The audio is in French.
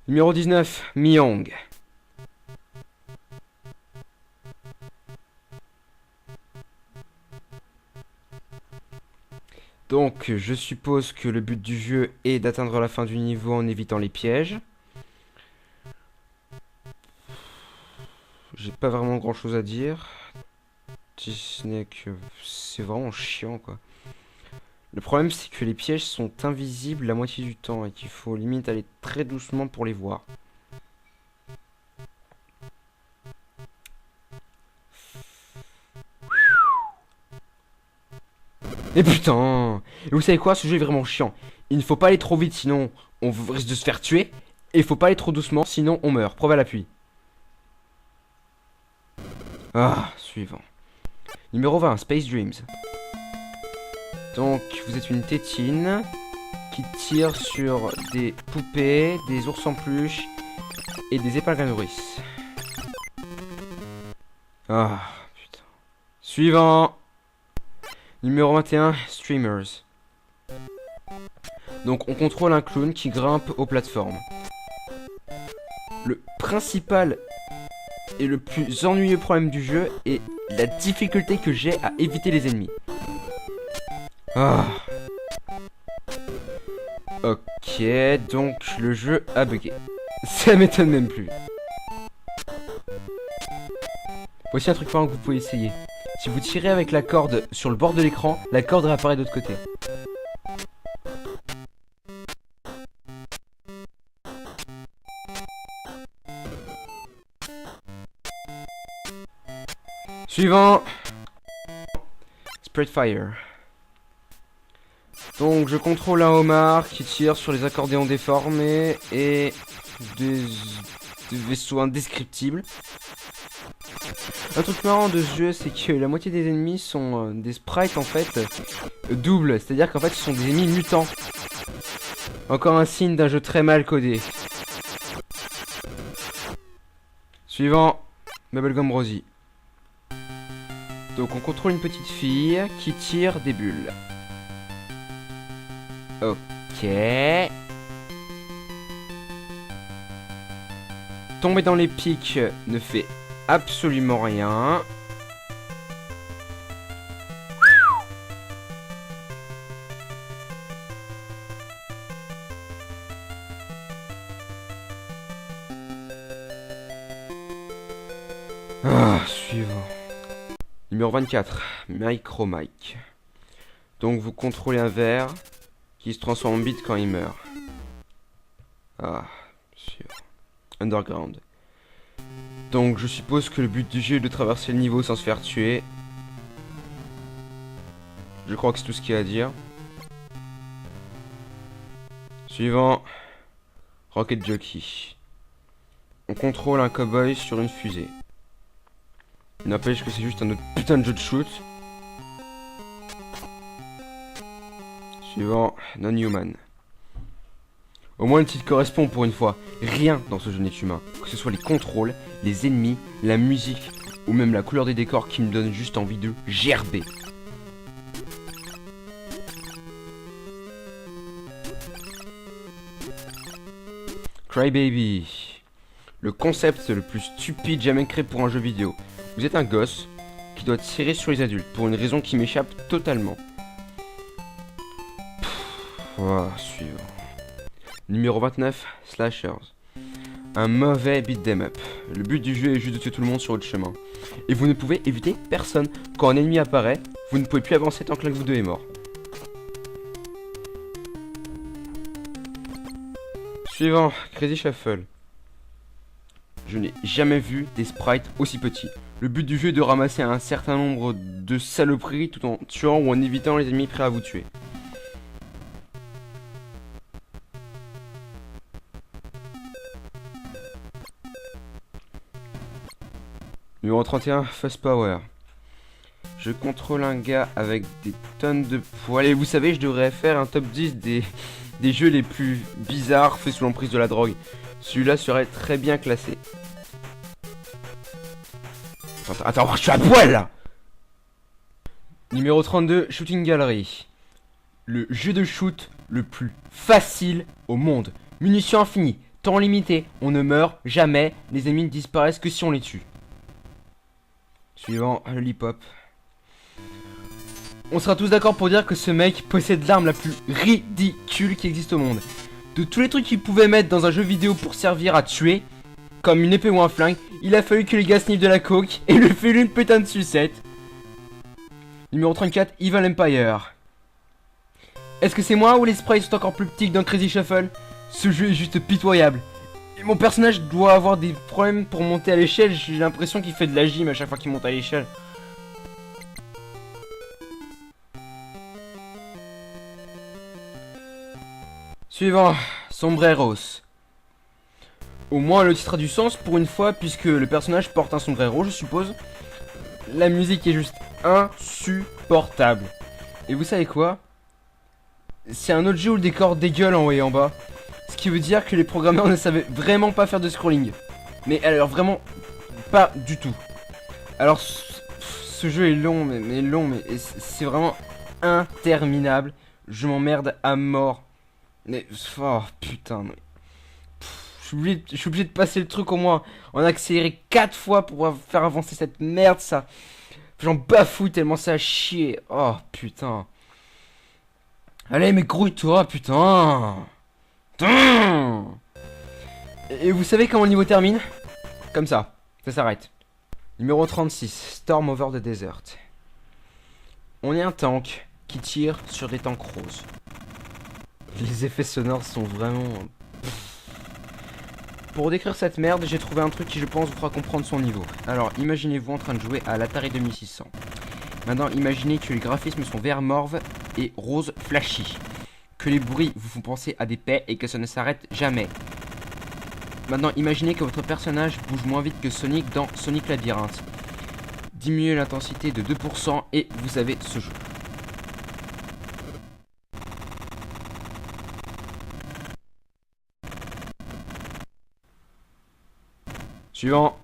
Numéro 19, Myong. Donc, je suppose que le but du jeu est d'atteindre la fin du niveau en évitant les pièges. J'ai pas vraiment grand chose à dire. Si ce n'est que c'est vraiment chiant, quoi. Le problème, c'est que les pièges sont invisibles la moitié du temps et qu'il faut limite aller très doucement pour les voir. Et putain! Et vous savez quoi? Ce jeu est vraiment chiant. Il ne faut pas aller trop vite, sinon on risque de se faire tuer. Et il faut pas aller trop doucement, sinon on meurt. Preuve à l'appui. Ah, suivant. Numéro 20, Space Dreams. Donc, vous êtes une tétine qui tire sur des poupées, des ours en peluche et des épingles à nourrice. Ah, putain. Suivant. Numéro 21, Streamers. Donc, on contrôle un clown qui grimpe aux plateformes. Le principal et le plus ennuyeux problème du jeu est la difficulté que j'ai à éviter les ennemis. Ah. Ok, donc le jeu a bugué. Ça m'étonne même plus. Voici un truc marrant que vous pouvez essayer. Si vous tirez avec la corde sur le bord de l'écran, la corde réapparaît de l'autre côté. Suivant. Spreadfire. Donc je contrôle un homard qui tire sur les accordéons déformés et des vaisseaux indescriptibles. Un truc marrant de ce jeu, c'est que la moitié des ennemis sont des sprites en fait doubles, c'est-à-dire qu'en fait ce sont des ennemis mutants. Encore un signe d'un jeu très mal codé. Suivant, Bubblegum Rosie. Donc on contrôle une petite fille qui tire des bulles. Ok. Tomber dans les pics ne fait absolument rien. Ah, suivant. Numéro 24, Micro Mike. Donc vous contrôlez un verre qui se transforme en bite quand il meurt. Ah, suivant. Underground. Donc je suppose que le but du jeu est de traverser le niveau sans se faire tuer. Je crois que c'est tout ce qu'il y a à dire. Suivant. Rocket Jockey. On contrôle un cowboy sur une fusée. Il n'empêche que c'est juste un autre putain de jeu de shoot. Suivant. Non-Human. Au moins le titre correspond pour une fois. Rien dans ce jeu n'est humain. Que ce soit les contrôles, les ennemis, la musique ou même la couleur des décors qui me donne juste envie de gerber. Crybaby. Le concept le plus stupide jamais créé pour un jeu vidéo. Vous êtes un gosse qui doit tirer sur les adultes pour une raison qui m'échappe totalement. Suivant. Numéro 29, Slashers. Un mauvais beat'em up. Le but du jeu est juste de tuer tout le monde sur votre chemin. Et vous ne pouvez éviter personne. Quand un ennemi apparaît, vous ne pouvez plus avancer tant que l'un de vous deux est mort. Suivant, Crazy Shuffle. Je n'ai jamais vu des sprites aussi petits. Le but du jeu est de ramasser un certain nombre de saloperies tout en tuant ou en évitant les ennemis prêts à vous tuer. Numéro 31, Fuzz Power. Je contrôle un gars avec des tonnes de poils. Et vous savez, je devrais faire un top 10 des jeux les plus bizarres faits sous l'emprise de la drogue. Celui-là serait très bien classé. Attends, je suis à poil là. Numéro 32, Shooting Gallery. Le jeu de shoot le plus facile au monde. Munitions infinies, temps limité. On ne meurt jamais. Les ennemis ne disparaissent que si on les tue. Suivant, le hip-hop. On sera tous d'accord pour dire que ce mec possède l'arme la plus ridicule qui existe au monde. De tous les trucs qu'il pouvait mettre dans un jeu vidéo pour servir à tuer, comme une épée ou un flingue, il a fallu que les gars sniffent de la coke et lui filent une putain de sucette. Numéro 34, Evil Empire. Est-ce que c'est moi ou les sprites sont encore plus petits que dans Crazy Shuffle? Ce jeu est juste pitoyable. Et mon personnage doit avoir des problèmes pour monter à l'échelle, j'ai l'impression qu'il fait de la gym à chaque fois qu'il monte à l'échelle. Suivant, Sombreros. Au moins le titre a du sens pour une fois puisque le personnage porte un sombrero, je suppose. La musique est juste insupportable. Et vous savez quoi? C'est un autre jeu où le décor dégueule en haut et en bas. Ce qui veut dire que les programmeurs ne savaient vraiment pas faire de scrolling. Mais alors vraiment pas du tout. Alors ce jeu est long mais c'est vraiment interminable. Je m'emmerde à mort. Mais oh putain. Je suis obligé de passer le truc au moins en accéléré 4 fois pour pouvoir faire avancer cette merde ça. J'en bafouille tellement ça a chier. Oh putain. Allez mais grouille-toi putain. Putain. Et vous savez comment le niveau termine? Comme ça s'arrête. Numéro 36, Storm Over the Desert. On est un tank qui tire sur des tanks roses. Les effets sonores sont vraiment... Pour décrire cette merde, j'ai trouvé un truc qui je pense vous fera comprendre son niveau. Alors imaginez-vous en train de jouer à l'Atari 2600. Maintenant imaginez que les graphismes sont vert morve et rose flashy. Que les bruits vous font penser à des paix et que ça ne s'arrête jamais. Maintenant imaginez que votre personnage bouge moins vite que Sonic dans Sonic Labyrinthe. Diminuez l'intensité de 2% et vous avez ce jeu. Suivant.